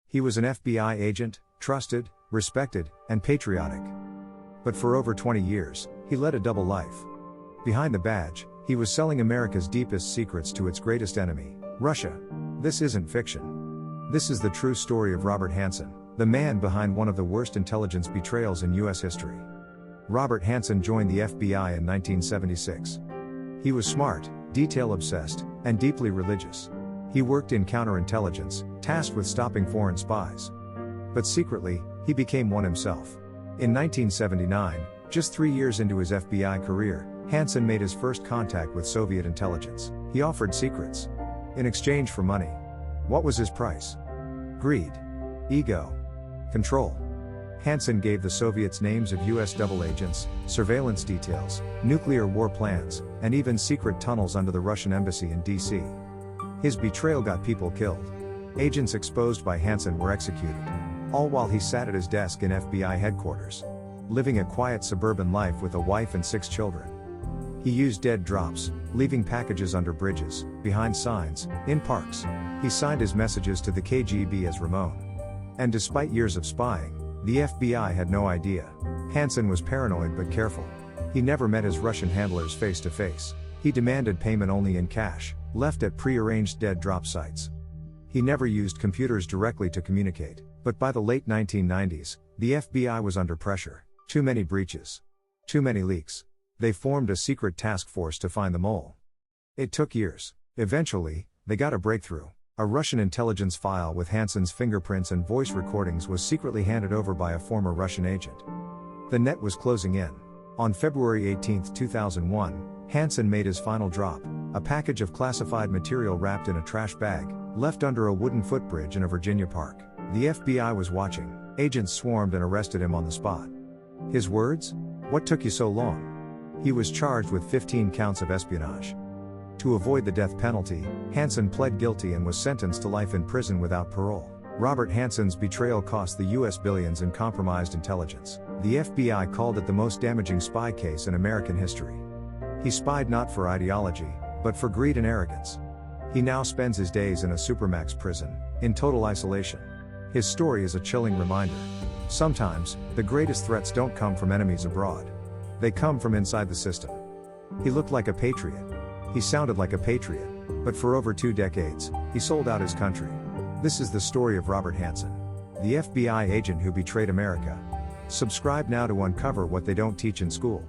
He was an FBI agent, trusted, respected, and patriotic. But for over 20 years, he led a double life. Behind the badge, he was selling America's deepest secrets to its greatest enemy, Russia. This isn't fiction. This is the true story of Robert Hanssen, the man behind one of the worst intelligence betrayals in U.S. history. Robert Hanssen joined the FBI in 1976. He was smart, detail-obsessed, and deeply religious. He worked in counterintelligence, tasked with stopping foreign spies. But secretly, he became one himself. In 1979, just 3 years into his FBI career, Hanssen made his first contact with Soviet intelligence. He offered secrets in exchange for money. What was his price? Greed, ego, control. Hanssen gave the Soviets names of US double agents, surveillance details, nuclear war plans, and even secret tunnels under the Russian embassy in D.C. His betrayal got people killed. Agents exposed by Hanssen were executed, all while he sat at his desk in FBI headquarters, living a quiet suburban life with a wife and 6 children. He used dead drops, leaving packages under bridges, behind signs, in parks. He signed his messages to the KGB as Ramon. And despite years of spying, the FBI had no idea. Hanssen was paranoid but careful. He never met his Russian handlers face to face. He demanded payment only in cash, left at pre-arranged dead drop sites. He never used computers directly to communicate. But by the late 1990s, the FBI was under pressure. Too many breaches. Too many leaks. They formed a secret task force to find the mole. It took years. Eventually, they got a breakthrough. A Russian intelligence file with Hanssen's fingerprints and voice recordings was secretly handed over by a former Russian agent. The net was closing in. On February 18, 2001, Hanssen made his final drop, a package of classified material wrapped in a trash bag, left under a wooden footbridge in a Virginia park. The FBI was watching. Agents swarmed and arrested him on the spot. His words? What took you so long? He was charged with 15 counts of espionage. To avoid the death penalty, Hanssen pled guilty and was sentenced to life in prison without parole. Robert Hanssen's betrayal cost the U.S. billions in compromised intelligence. The FBI called it the most damaging spy case in American history. He spied not for ideology, but for greed and arrogance. He now spends his days in a supermax prison, in total isolation. His story is a chilling reminder. Sometimes, the greatest threats don't come from enemies abroad. They come from inside the system. He looked like a patriot. He sounded like a patriot. But for over 2 decades, he sold out his country. This is the story of Robert Hanssen, the FBI agent who betrayed America. Subscribe now to uncover what they don't teach in school.